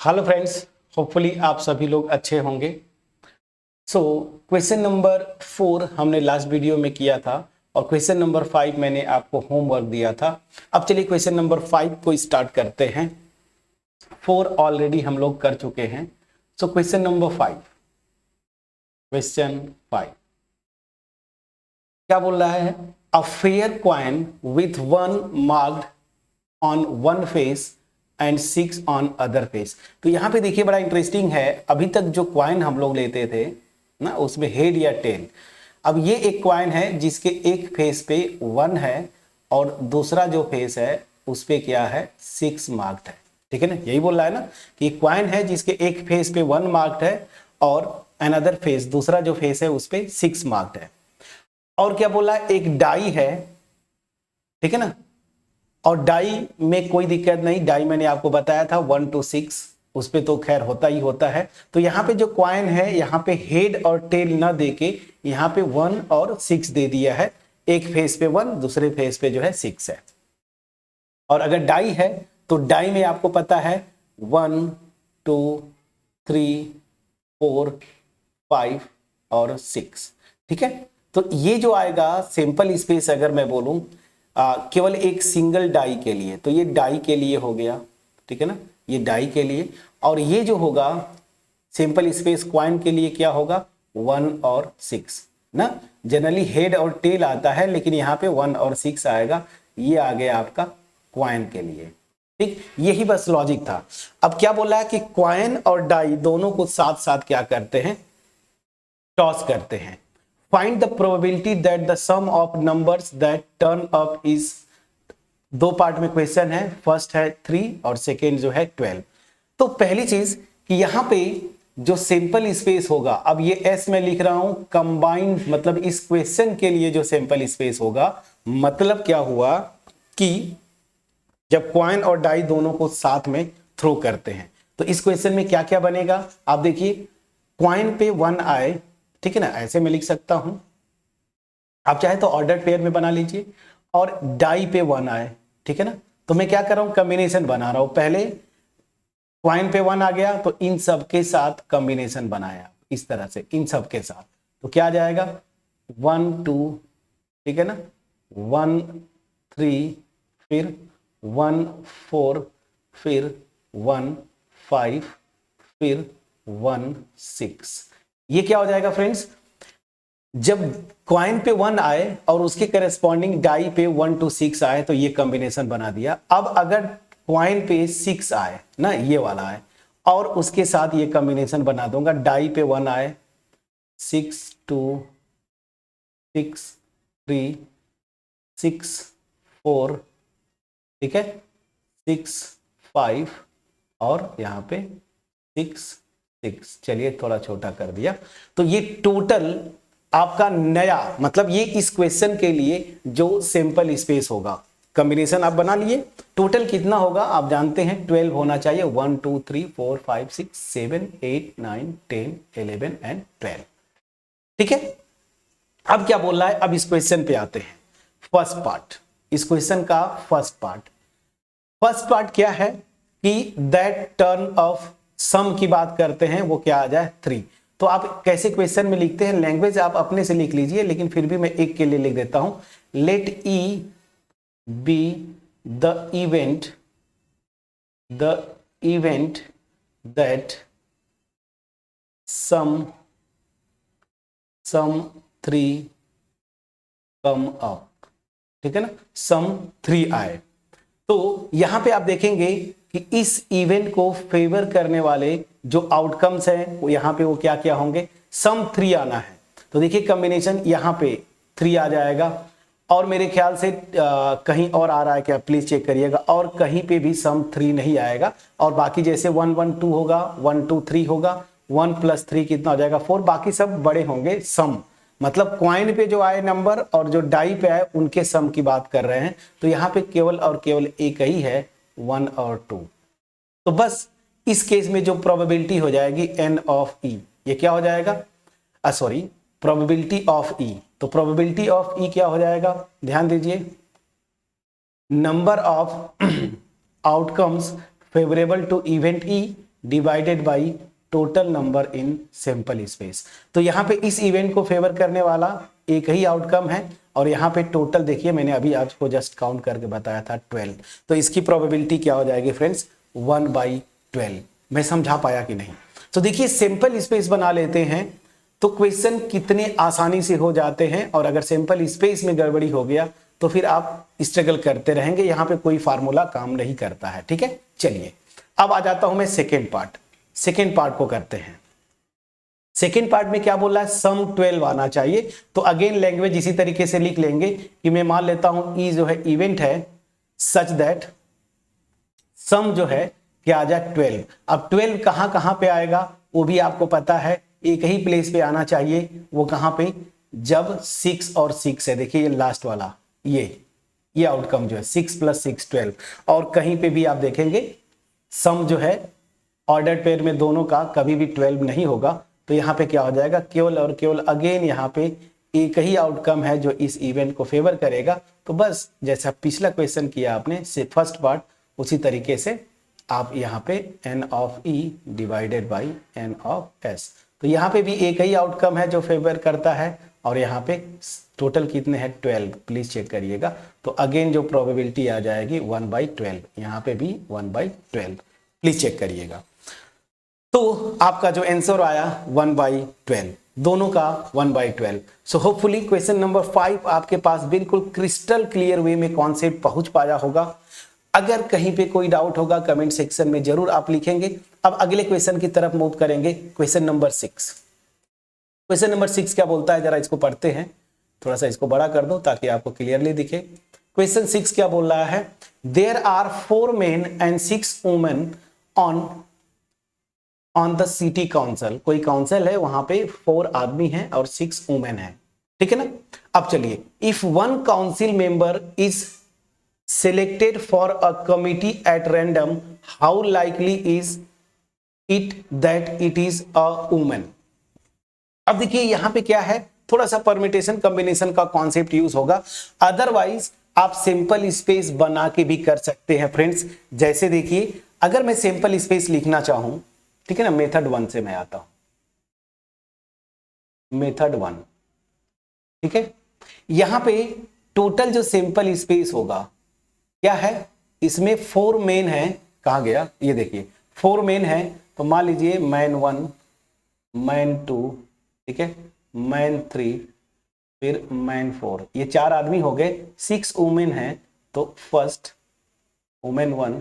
Hello friends, hopefully आप सभी लोग अच्छे होंगे। सो क्वेश्चन नंबर 4 हमने लास्ट वीडियो में किया था और क्वेश्चन नंबर 5 मैंने आपको होमवर्क दिया था। अब चलिए क्वेश्चन नंबर 5 को स्टार्ट करते हैं। 4 ऑलरेडी हम लोग कर चुके हैं। सो क्वेश्चन नंबर 5, क्वेश्चन 5 क्या बोल रहा है? A fair coin with one marked on one face and 6 on other face. तो यहां पे देखिए बड़ा इंटरेस्टिंग है। अभी तक जो क्वाइन हम लोग लेते थे ना, उसमें हेड या टेल। अब ये एक क्वाइन है जिसके एक फेस पे 1 है और दूसरा जो फेस है उस पे क्या है, 6 मार्क्ड है। ठीक है ना, यही बोल रहा है ना कि क्वाइन है जिसके एक फेस पे 1 मार्क्ड है और अनदर फेस, दूसरा जो फेस है उस पे 6 मार्क्ड है। और क्या बोला, एक डाई है। ठीक है ना, और डाई में कोई दिक्कत नहीं, डाई मैंने आपको बताया था 1 to 6, उस पे तो खैर होता ही होता है। तो यहाँ पे जो क्वाइन है यहाँ पे हेड और टेल ना देके यहाँ पे 1 और 6 दे दिया है। एक फेस पे 1, दूसरे फेस पे जो है 6 है। और अगर डाई है तो डाई में आपको पता है 1 2 3 4 5 और 6। ठीक है, तो ये जो आएगा सिंपल स्पेस, अगर मैं बोलूं केवल एक सिंगल डाई के लिए, तो ये डाई के लिए हो गया। ठीक है ना, ये डाई के लिए। और ये जो होगा सिंपल स्पेस क्वाइन के लिए क्या होगा, 1 और 6 ना। जनरली हेड और टेल आता है लेकिन यहाँ पे 1 और 6 आएगा। ये आ गया आपका क्वाइन के लिए। ठीक, यही बस लॉजिक था। अब क्या बोला है कि क्वाइन और डाई दोनों को साथ साथ क्या करते हैं, टॉस करते हैं। Find the probability that the sum of numbers that turn up is, दो पार्ट में क्वेश्चन है। फर्स्ट है 3 और सेकेंड जो है 12। तो पहली चीज कि यहां पे जो सिंपल स्पेस होगा, अब ये एस में लिख रहा हूं कंबाइंड, मतलब इस क्वेश्चन के लिए जो सिंपल स्पेस होगा, मतलब क्या हुआ कि जब क्वाइन और डाई दोनों को साथ में थ्रो करते हैं तो इस क्वेश्चन में क्या क्या बनेगा, आप देखिए। क्वाइन पे 1 आए, ठीक है ना, ऐसे मैं लिख सकता हूं। आप चाहे तो ऑर्डर पेयर में बना लीजिए। और डाई पे 1 आए, ठीक है ना, तो मैं क्या कर रहा हूं, कॉम्बिनेशन बना रहा हूं। पहले क्वाइन पे 1 आ गया तो इन सब के साथ कॉम्बिनेशन बनाया इस तरह से, इन सब के साथ। तो क्या आ जाएगा 1 2, ठीक है ना, 1 3, फिर 1 4, फिर 1 5, फिर 1 6। ये क्या हो जाएगा फ्रेंड्स, जब क्वाइन पे 1 आए और उसके करेस्पॉन्डिंग डाई पे 1 to 6 आए तो ये कॉम्बिनेशन बना दिया। अब अगर क्वाइन पे 6 आए ना, ये वाला आए, और उसके साथ ये कॉम्बिनेशन बना दूंगा। डाई पे 1 आए, 6 2 6 3 6 4, ठीक है, 6 5 और यहां पे 6 6। चलिए थोड़ा छोटा कर दिया। तो ये टोटल आपका नया, मतलब ये इस क्वेश्चन के लिए जो सिंपल स्पेस होगा, कॉम्बिनेशन आप बना लिए। टोटल कितना होगा आप जानते हैं, 12 होना चाहिए। 1 2 3 4 5 6 7 8 9 10 11 एंड 12। ठीक है, अब क्या बोल रहा है, अब इस क्वेश्चन पे आते हैं। फर्स्ट पार्ट, इस क्वेश्चन का फर्स्ट पार्ट। फर्स्ट पार्ट क्या है कि दैट टर्न ऑफ सम की बात करते हैं, वो क्या आ जाए 3। तो आप कैसे क्वेश्चन में लिखते हैं, लैंग्वेज आप अपने से लिख लीजिए, लेकिन फिर भी मैं एक के लिए लिख देता हूं। Let e be the event that sum 3 come up, ठीक है ना, सम 3 आए। तो यहां पे आप देखेंगे कि इस इवेंट को फेवर करने वाले जो आउटकम्स हैं वो यहां पे वो क्या क्या होंगे, सम 3 आना है। तो देखिए कॉम्बिनेशन यहां पे 3 आ जाएगा। और मेरे ख्याल से कहीं और आ रहा है क्या, प्लीज चेक करिएगा। और कहीं पे भी सम 3 नहीं आएगा। और बाकी जैसे 1 1 2 होगा, 1 2 3 होगा, 1 + 3 कितना हो जाएगा 4। बाकी सब बड़े होंगे सम, मतलब क्वाइन पे जो आए नंबर और जो डाई पे आए उनके सम की बात कर रहे हैं। तो यहां पे केवल और केवल एक ही है, 1 और 2। तो बस इस केस में जो प्रोबेबिलिटी हो जाएगी n ऑफ e, ये क्या हो जाएगा, सॉरी, प्रोबेबिलिटी ऑफ e। तो प्रोबेबिलिटी ऑफ e क्या हो जाएगा, ध्यान दीजिए, number of outcomes favourable to event e divided by total number in sample space. तो यहाँ पे इस इवेंट को फेवर करने वाला एक ही आउटकम है और यहाँ पे टोटल देखिए मैंने अभी आपको जस्ट काउंट करके बताया था 12। तो इसकी प्रोबेबिलिटी क्या हो जाएगी फ्रेंड्स 1/12। मैं समझा पाया कि नहीं? तो देखिए सैंपल स्पेस बना लेते हैं तो क्वेश्चन कितने आसानी से हो जाते हैं, और अगर सैंपल स्पेस में गड़बड़ी हो गया तो फिर आप स्ट्रगल करते रहेंगे, यहाँ पे कोई फार्मूला काम नहीं करता है। ठीक है, चलिए अब आ जाता हूं मैं सेकेंड पार्ट को करते हैं। सेकेंड पार्ट में क्या बोला है, सम 12 आना चाहिए। तो अगेन लैंग्वेज इसी तरीके से लिख लेंगे कि मैं मान लेता हूं ई जो है इवेंट है सच दैट सम जो है क्या आ जाए 12। अब 12 कहां कहां पे आएगा वो भी आपको पता है, एक ही प्लेस पे आना चाहिए। वो कहां पे, जब 6 और 6 है। देखिए ये लास्ट वाला ये आउटकम जो है 6 + 6 12। और कहीं पे भी आप देखेंगे सम जो है ऑर्डर्ड पेयर में दोनों का कभी भी 12 नहीं होगा। तो यहाँ पे क्या हो जाएगा, केवल और केवल अगेन यहाँ पे एक ही आउटकम है जो इस इवेंट को फेवर करेगा। तो बस जैसा पिछला क्वेश्चन किया आपने से फर्स्ट पार्ट, उसी तरीके से आप यहाँ पे n of e divided by n of s। तो यहाँ पे भी एक ही आउटकम है जो फेवर करता है और यहाँ पे टोटल कितने हैं 12, प्लीज चेक करिएगा। तो अगेन जो प्रोबेबिलिटी आ जाएगी 1/12, यहाँ पे भी 1/12, प्लीज चेक करिएगा। तो आपका जो आंसर आया 1/12, दोनों का 1/12। सो होपफुली क्वेश्चन नंबर 5 आपके पास बिल्कुल क्रिस्टल क्लियर वे में कॉन्सेप्ट पहुंच पाया होगा। अगर कहीं पे कोई डाउट होगा कमेंट सेक्शन में जरूर आप लिखेंगे। अब अगले क्वेश्चन की तरफ मूव करेंगे, क्वेश्चन नंबर 6। क्वेश्चन नंबर 6 क्या बोलता है, जरा इसको पढ़ते हैं। थोड़ा सा इसको बड़ा कर दो ताकि आपको क्लियरली दिखे। क्वेश्चन 6 क्या बोल रहा है, there are 4 men and 6 women on the city council. कोई काउंसिल है, वहां पे 4 आदमी हैं और 6 वुमेन है। ठीक है ना। अब चलिए, if one council member is selected for a committee at random, how likely is it that it is a woman? अब देखिए यहां पे क्या है, थोड़ा सा परमिटेशन कॉम्बिनेशन का कॉन्सेप्ट यूज होगा। अदरवाइज आप सिंपल स्पेस बना के भी कर सकते हैं फ्रेंड्स। जैसे देखिए अगर मैं सिंपल स्पेस लिखना चाहूं, ठीक है ना, मेथड 1 से मैं आता हूं, मेथड 1। ठीक है, यहां पे टोटल जो सिंपल स्पेस होगा क्या है, इसमें 4 मेन है। कहा गया, ये देखिए 4 मेन है। तो मान लीजिए मैन 1, मैन 2, ठीक है, मैन 3, फिर मैन 4, ये 4 आदमी हो गए। 6 वुमेन है, तो फर्स्ट वुमेन 1,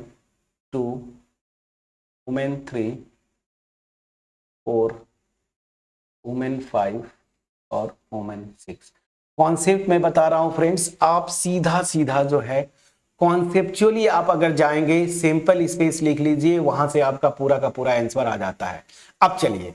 2, वुमेन 3, 4, वुमेन 5 और वुमेन 6। कॉन्सेप्ट मैं बता रहा हूं फ्रेंड्स, आप सीधा सीधा जो है कॉन्सेप्चुअली आप अगर जाएंगे सिंपल स्पेस लिख लीजिए, वहां से आपका पूरा का पूरा आंसर आ जाता है। अब चलिए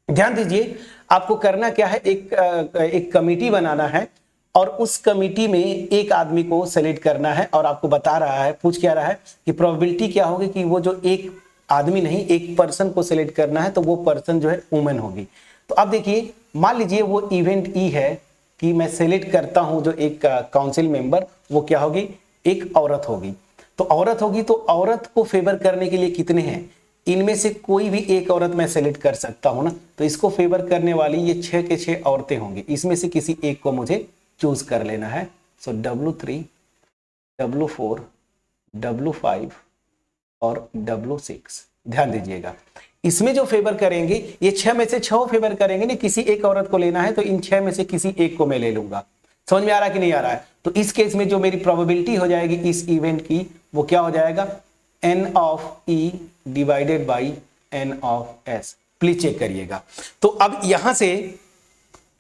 ध्यान दीजिए, आपको करना क्या है, एक कमिटी बनाना है और उस कमिटी में एक आदमी को सेलेक्ट करना है। और आपको बता रहा है, पूछ क्या रहा है कि प्रोबेबिलिटी क्या होगी कि वो जो एक आदमी नहीं, एक पर्सन को सिलेक्ट करना है, तो वो पर्सन जो है वुमेन होगी। तो अब देखिए मान लीजिए वो इवेंट ई है कि मैं सेलेक्ट करता हूं जो एक काउंसिल मेंबर, वो क्या होगी, एक औरत होगी। तो औरत होगी, तो औरत को फेवर करने के लिए कितने हैं, इनमें से कोई भी एक औरत मैं सेलेक्ट कर सकता हूं ना। तो इसको फेवर करने वाली ये 6 के 6 औरतें होंगी, इसमें से किसी एक को मुझे चूज कर लेना है। सो W3, W4, W5 और W6। ध्यान दीजिएगा, इसमें जो फेवर करेंगे ये 6 में से 6 फेवर करेंगे ना, किसी एक औरत को लेना है, तो इन 6 में से किसी एक को मैं ले लूंगा। समझ में आ रहा है कि नहीं आ रहा है? तो इस केस में जो मेरी प्रोबेबिलिटी हो जाएगी इस इवेंट की, वो क्या हो जाएगा, n of e divided by n of s। Please check करिएगा। तो अब यहां से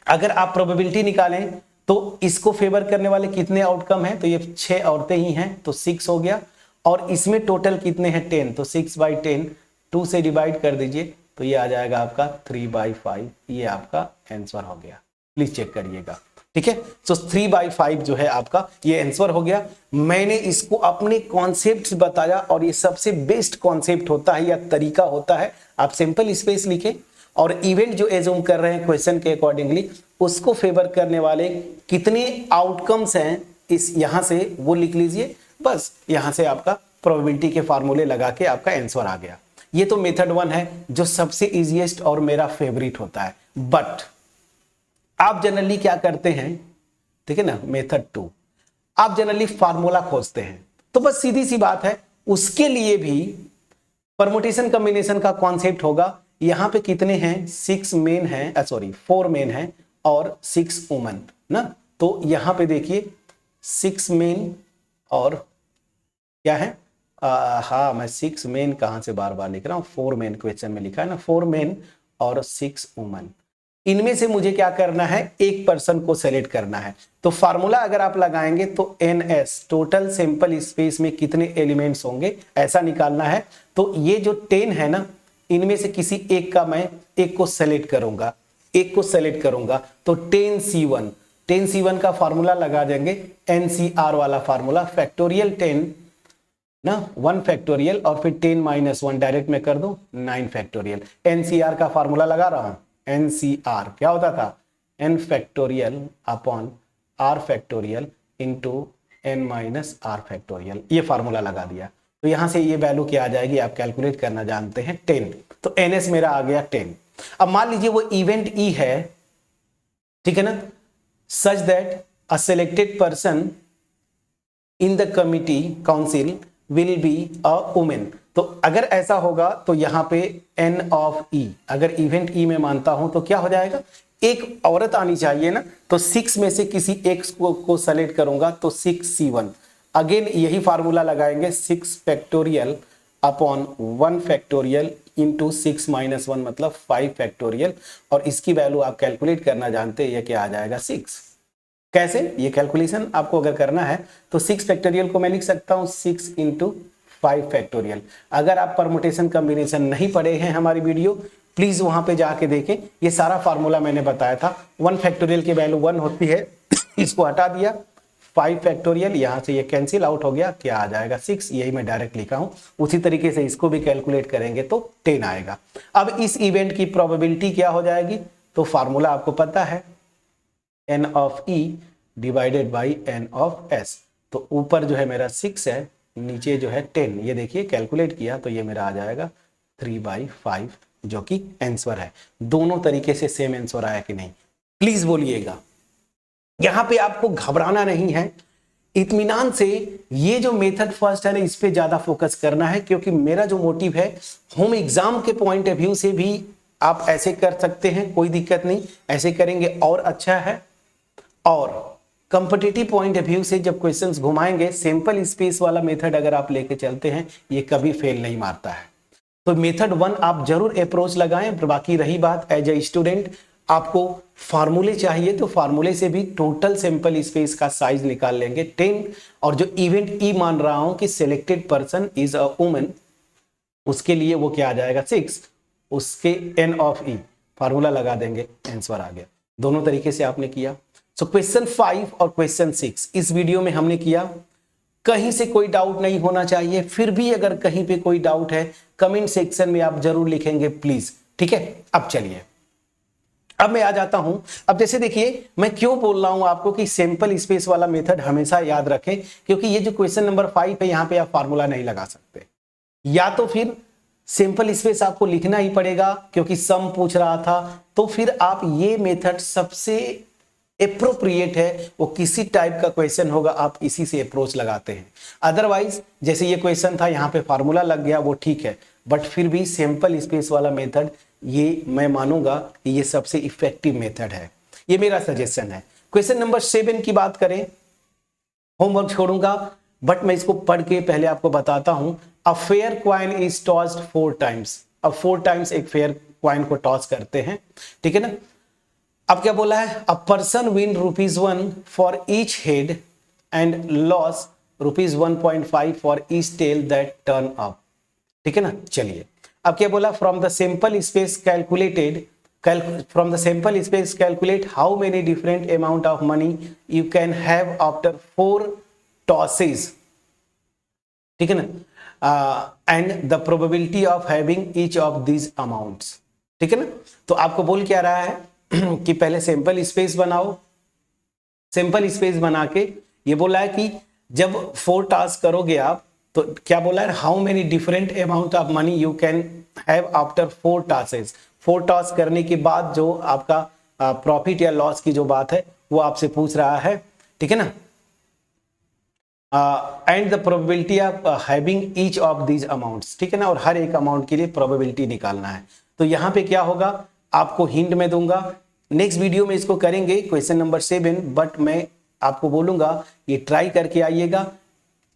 अगर आप प्रोबेबिलिटी निकालें तो इसको फेवर करने वाले कितने आउटकम हैं, तो ये 6 औरतें ही हैं, तो 6 हो गया। और इसमें टोटल कितने हैं, 10, तो 6/10, 2 से डिवाइड कर दीजिए, तो ये आ जाएगा आपका 3/5। ये आपका आंसर हो गया, प्लीज चेक करिएगा। ठीक है, तो 3/5 जो है आपका ये आंसर हो गया। मैंने इसको अपने कॉन्सेप्ट बताया और ये सबसे बेस्ट कॉन्सेप्ट होता है या तरीका होता है। आप सिंपल स्पेस लिखें और इवेंट जो एज्यूम कर रहे हैं क्वेश्चन के अकॉर्डिंगली, उसको फेवर करने वाले कितने आउटकम्स हैं इस यहां से वो लिख लीजिए। बस यहां से आपका प्रोबेबिलिटी के फार्मूले लगा के आपका आंसर आ गया। ये तो मेथड 1 है जो सबसे इजीएस्ट और मेरा फेवरेट होता है। बट आप जनरली क्या करते हैं, ठीक है ना, मेथड 2 आप जनरली फार्मूला खोजते हैं। तो बस सीधी सी बात है, उसके लिए भी परमुटेशन कॉम्बिनेशन का कॉन्सेप्ट होगा। यहां पे कितने हैं, 6 मेन है, सॉरी 4 मेन है और 6 वुमन ना। तो यहां पे देखिए 6 मेन और क्या है, हाँ मैं 6 मेन कहां से बार बार लिख रहा हूं, 4 मेन क्वेश्चन में लिखा है ना, 4 मेन और 6 वुमन। इनमें से मुझे क्या करना है, एक पर्सन को सेलेक्ट करना है। तो फार्मूला अगर आप लगाएंगे तो NS टोटल सैंपल स्पेस में कितने एलिमेंट्स होंगे ऐसा निकालना है। तो ये जो 10 है ना, इनमें से किसी एक का मैं एक को सेलेक्ट करूंगा, एक को सेलेक्ट करूंगा। तो 10C1 का फार्मूला लगा देंगे, NCR वाला फार्मूला, फैक्टोरियल 10 ना, 1 फैक्टोरियल और फिर 10 - 1 डायरेक्ट में कर दूं 9 फैक्टोरियल। NCR का फार्मूला लगा रहा हूं, NCR क्या होता था, N factorial upon R factorial into N - R factorial, ये फार्मूला लगा दिया। तो यहां से ये वैल्यू क्या आ जाएगी, आप कैलकुलेट करना जानते हैं, 10। तो NS मेरा आ गया 10। अब मान लीजिए वो इवेंट E है, ठीक है ना, such that a selected person in the committee council will be a women. तो अगर ऐसा होगा तो यहां पे N ऑफ E, अगर इवेंट E में मानता हूं तो क्या हो जाएगा, एक औरत आनी चाहिए ना। तो 6 में से किसी एक को सेलेक्ट करूंगा तो 6C1। अगेन यही फार्मूला लगाएंगे, 6 फैक्टोरियल अपॉन 1 फैक्टोरियल इंटू 6 - 1 मतलब 5 फैक्टोरियल। और इसकी वैल्यू आप कैलकुलेट करना जानते हैं, यह क्या आ जाएगा 6। कैसे, ये कैलकुलेशन आपको अगर करना है तो 6 फैक्टोरियल को मैं लिख सकता हूं 6 इंटू 5 फैक्टोरियल। अगर आप परमुटेशन कॉम्बिनेशन नहीं पढ़े हैं हमारी वीडियो, प्लीज वहां पे जाके देखें, ये सारा फार्मूला मैंने बताया था। 1 फैक्टोरियल की वैल्यू 1 होती है, इसको हटा दिया, 5 फैक्टोरियल यहां से ये कैंसिल आउट हो गया, क्या आ जाएगा 6, यही मैं डायरेक्ट लिखा हूं। उसी तरीके से इसको भी कैलकुलेट करेंगे तो 10 आएगा। अब इस इवेंट की प्रोबेबिलिटी क्या हो जाएगी, तो फार्मूला आपको पता है, N of E divided by N of S। तो ऊपर जो है मेरा 6 है, नीचे जो है 10। ये देखिए कैलकुलेट किया तो ये मेरा आ जाएगा 3/5, जो कि आंसर है। दोनों तरीके से सेम आंसर आया कि नहीं, प्लीज बोलिएगा। यहां पे आपको घबराना नहीं है, इत्मीनान से ये जो मेथड फर्स्ट है ना, इस पे ज्यादा फोकस करना है, क्योंकि मेरा जो मोटिव है, होम एग्जाम के पॉइंट ऑफ व्यू से भी आप ऐसे कर सकते हैं, कोई दिक्कत नहीं, ऐसे करेंगे और अच्छा है। और कंपटीटिव पॉइंट ऑफ व्यू से जब क्वेश्चंस घुमाएंगे, सिंपल स्पेस वाला मेथड अगर आप लेके चलते हैं, ये कभी फेल नहीं मारता है। तो मेथड 1 आप जरूर अप्रोच लगाएं। बाकी रही बात एज ए स्टूडेंट, आपको फार्मूले चाहिए तो फार्मूले से भी टोटल सैंपल स्पेस का साइज निकाल लेंगे 10। और जो इवेंट ई मान रहा हूं कि selected person is a woman, उसके लिए वो क्या आ जाएगा 6, उसके N ऑफ E फार्मूला लगा देंगे, आंसर आ गया। दोनों तरीके से आपने किया। सो क्वेश्चन 5 और क्वेश्चन 6 इस वीडियो में हमने किया। कहीं से कोई डाउट नहीं होना चाहिए, फिर भी अगर कहीं पे कोई डाउट है कमेंट सेक्शन में आप जरूर लिखेंगे प्लीज, ठीक है। अब चलिए, अब मैं आ जाता हूं। अब जैसे देखिए, मैं क्यों बोल रहा हूं आपको कि सैंपल स्पेस वाला मेथड हमेशा याद रखें, क्योंकि ये जो क्वेश्चन नंबर 5 है, यहां पे आप फार्मूला नहीं लगा सकते, या तो फिर सिंपल स्पेस आपको लिखना ही पड़ेगा, क्योंकि सम पूछ रहा था। तो फिर आप ये मेथड सबसे एप्रोप्रिएट है, वो किसी टाइप का क्वेश्चन होगा आप इसी से अप्रोच लगाते हैं। अदरवाइज जैसे ये क्वेश्चन था, यहाँ पे फार्मूला लग गया, वो ठीक है, बट फिर भी सिंपल स्पेस वाला मेथड, ये मैं मानूंगा कि ये सबसे इफेक्टिव मेथड है, ये मेरा सजेशन है। क्वेश्चन नंबर 7 की बात करें, होमवर्क छोड़ूंगा बट मैं इसको पढ़ के पहले आपको बताता हूं। A fair coin is tossed 4 times. अब 4 टाइम्स एक फेयर क्वाइन को टॉस करते हैं, ठीक है ना। अब क्या बोला है, a person win ₹1 for each head and loss ₹1.5 for each tail that turn up, ठीक है ना। चलिए, अब क्या बोला, from the sample space calculated, from the sample space calculate how many different amount of money you can have after 4 tosses, ठीक है ना, and the probability of having each of these amounts, ठीक है ना। तो आपको बोल क्या रहा है कि पहले सैंपल स्पेस बनाओ, सैंपल स्पेस बना के ये बोला है कि जब 4 टास्क करोगे आप, तो क्या बोला है, how many different amount of money you can have after 4 tosses. 4 toss करने के बाद जो आपका प्रॉफिट या लॉस की जो बात है वो आपसे पूछ रहा है, ठीक है ना। And the probability of having each of these amounts, ठीक है ना, और हर एक अमाउंट के लिए प्रोबेबिलिटी निकालना है। तो यहाँ पे क्या होगा, आपको हिंट में दूंगा, नेक्स्ट वीडियो में इसको करेंगे क्वेश्चन नंबर 7, बट मैं आपको बोलूंगा ये ट्राई करके आइएगा।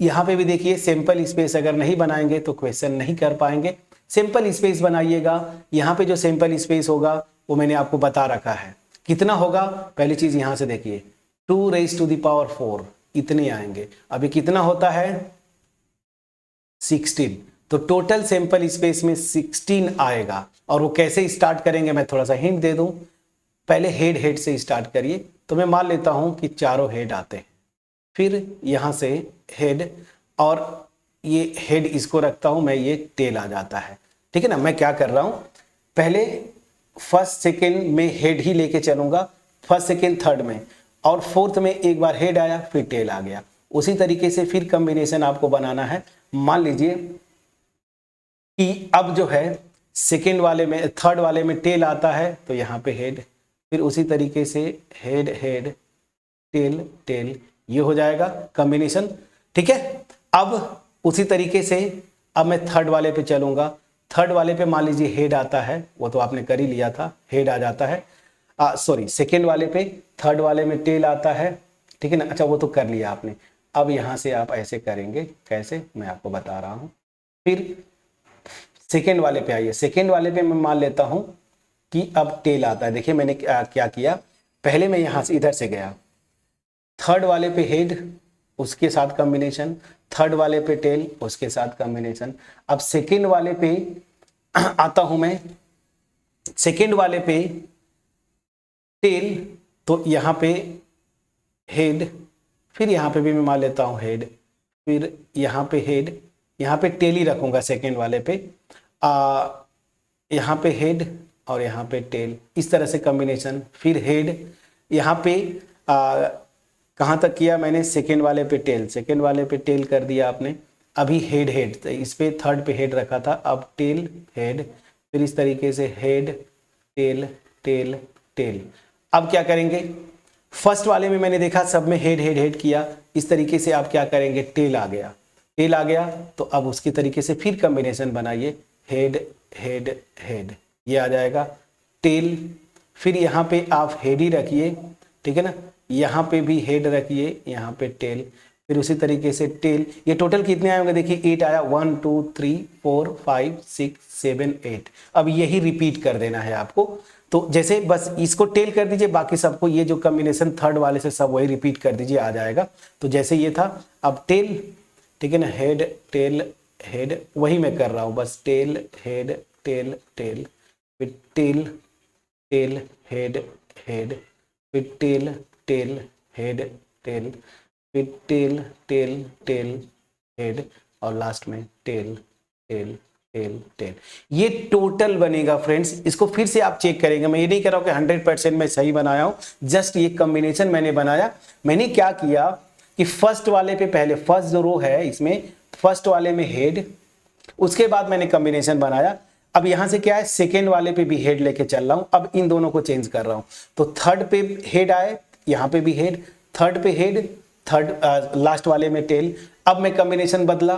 यहाँ पे भी देखिए सिंपल स्पेस अगर नहीं बनाएंगे तो क्वेश्चन नहीं कर पाएंगे, सिंपल स्पेस बनाइएगा। यहाँ पे जो सिंपल स्पेस होगा वो मैंने आपको बता रखा है, कितना होगा पहली चीज यहाँ से देखिए, 2 raised to the power 4 इतने आएंगे। अभी कितना होता है 16, तो टोटल सैंपल स्पेस में 16 आएगा। और वो कैसे स्टार्ट करेंगे मैं थोड़ा सा हिंट दे दूं, पहले हेड से स्टार्ट करिए। तो मैं मान लेता हूं कि चारों हेड आते हैं, फिर यहां से हेड और ये हेड इसको रखता हूं मैं, ये टेल आ जाता है, ठीक है ना। मैं क्या कर रहा हूं, पहले फर्स्ट सेकेंड में हेड ही लेके चलूंगा, फर्स्ट सेकेंड थर्ड में, और फोर्थ में एक बार हेड आया फिर टेल आ गया। उसी तरीके से फिर कॉम्बिनेशन आपको बनाना है। मान लीजिए कि अब जो है सेकेंड वाले में, थर्ड वाले में टेल आता है तो यहाँ पे हेड, फिर उसी तरीके से हेड हेड टेल टेल, ये हो जाएगा कॉम्बिनेशन, ठीक है। अब उसी तरीके से अब मैं थर्ड वाले पे चलूंगा, थर्ड वाले पे मान लीजिए हेड आता है, वो तो आपने कर ही लिया था, हेड आ जाता है, सॉरी सेकेंड वाले पे, थर्ड वाले में टेल आता है, ठीक है ना। अच्छा वो तो कर लिया आपने। अब यहाँ से आप ऐसे करेंगे, कैसे मैं आपको बता रहा हूँ। फिर सेकेंड वाले पे आइए, सेकेंड वाले पे मैं मान लेता हूँ कि अब टेल आता है। देखिए मैंने क्या किया, पहले मैं यहाँ से इधर से गया, थर्ड वाले पे हेड उसके साथ कॉम्बिनेशन, थर्ड वाले पे टेल उसके साथ कॉम्बिनेशन। अब सेकेंड वाले पे आता हूं मैं, सेकेंड वाले पे टेल, तो यहाँ पे हेड, फिर यहाँ पे भी मैं मान लेता हूँ हेड, फिर यहाँ पे हेड, यहाँ पे टेल ही रखूंगा सेकेंड वाले पे, यहाँ पे हेड और यहाँ पे टेल, इस तरह से कॉम्बिनेशन। फिर हेड, यहाँ पे कहाँ तक किया मैंने, सेकेंड वाले पे टेल, सेकेंड वाले पे टेल कर दिया आपने। अभी हेड हेड, तो इस पे थर्ड पे हेड रखा था, अब टेल हेड, फिर इस तरीके से हेड टेल टेल टेल। अब क्या करेंगे, फर्स्ट वाले में मैंने देखा सब में हेड हेड हेड किया, इस तरीके से आप क्या करेंगे, टेल आ गया, टेल आ गया तो अब उसकी तरीके से फिर कॉम्बिनेशन बनाइए, हेड हेड हेड, ये आ जाएगा टेल। फिर यहाँ पे आप हेड ही रखिए, ठीक है ना, यहाँ पे भी हेड रखिए, यहाँ पे टेल, फिर उसी तरीके से टेल। ये टोटल कितने आए होंगे, देखिए 8 आया, 1 2 3 4 5 6 7 8। अब यही रिपीट कर देना है आपको। तो जैसे बस इसको टेल कर दीजिए, बाकी सबको ये जो कॉम्बिनेशन थर्ड वाले से सब वही रिपीट कर दीजिए, आ जाएगा। तो जैसे ये था, अब टेल, ठीक है ना, हेड टेल हेड, वही मैं कर रहा हूँ, बस टेल हेड टेल टेल, फिर टेल टेल हेड हेड, फिर टेल टेल हेड टेल, फिर टेल टेल टेल हेड, और लास्ट में टेल टेल टेल टेल। ये टोटल बनेगा फ्रेंड्स। इसको फिर से आप चेक करेंगे, मैं ये नहीं कह रहा हूं कि 100% मैं सही बनाया हूं, जस्ट ये कॉम्बिनेशन मैंने बनाया। मैंने क्या किया कि फर्स्ट वाले पे पहले, फर्स्ट जो रो है इसमें फर्स्ट वाले में हेड, उसके बाद मैंने कॉम्बिनेशन बनाया। अब यहां से क्या है, सेकेंड वाले पे भी हेड लेके चल रहा हूं, अब इन दोनों को चेंज कर रहा हूं। तो थर्ड पे हेड आए, यहाँ पे भी हेड, थर्ड पे हेड, थर्ड लास्ट वाले में टेल। अब मैं कॉम्बिनेशन बदला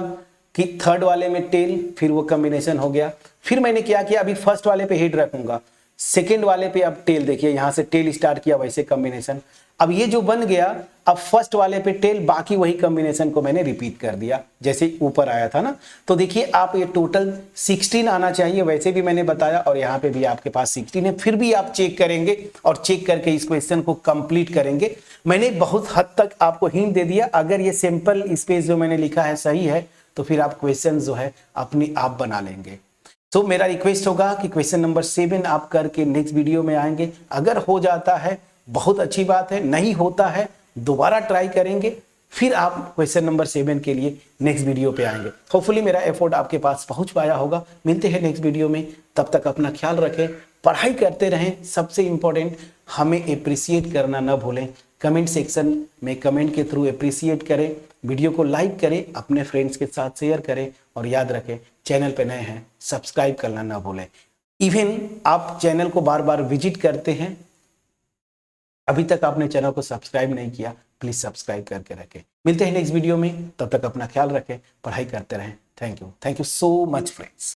कि थर्ड वाले में टेल, फिर वो कॉम्बिनेशन हो गया। फिर मैंने क्या किया, अभी फर्स्ट वाले पे हेड रखूंगा, सेकेंड वाले पे अब टेल, देखिए यहां से टेल स्टार्ट किया, वैसे कॉम्बिनेशन। अब ये जो बन गया, अब फर्स्ट वाले पे टेल, बाकी वही कॉम्बिनेशन को मैंने रिपीट कर दिया जैसे ऊपर आया था ना। तो देखिए आप ये टोटल 16 आना चाहिए, वैसे भी मैंने बताया, और यहाँ पे भी आपके पास 16 है। फिर भी आप चेक करेंगे और चेक करके इस क्वेश्चन को कंप्लीट करेंगे। मैंने बहुत हद तक आपको हिंट दे दिया। अगर ये सिंपल स्पेस जो मैंने लिखा है सही है तो फिर आप क्वेश्चन जो है अपनी आप बना लेंगे। तो मेरा रिक्वेस्ट होगा कि क्वेश्चन नंबर 7 आप करके नेक्स्ट वीडियो में आएंगे। अगर हो जाता है बहुत अच्छी बात है, नहीं होता है दोबारा ट्राई करेंगे, फिर आप क्वेश्चन नंबर 7 के लिए नेक्स्ट वीडियो पे आएंगे। होपफुली मेरा एफर्ट आपके पास पहुंच पाया होगा। मिलते हैं नेक्स्ट वीडियो में, तब तक अपना ख्याल रखें, पढ़ाई करते रहें। सबसे इंपॉर्टेंट हमें अप्रिसिएट करना ना भूलें। कमेंट सेक्शन में कमेंट के थ्रू अप्रिसिएट करें, वीडियो को लाइक करें, अपने फ्रेंड्स के साथ शेयर करें और याद रखें चैनल पे नए हैं सब्सक्राइब करना ना भूलें। इवन आप चैनल को बार बार विजिट करते हैं, अभी तक आपने चैनल को सब्सक्राइब नहीं किया, प्लीज सब्सक्राइब करके रखें। मिलते हैं नेक्स्ट वीडियो में, तब तक अपना ख्याल रखें, पढ़ाई करते रहें। Thank you so much friends.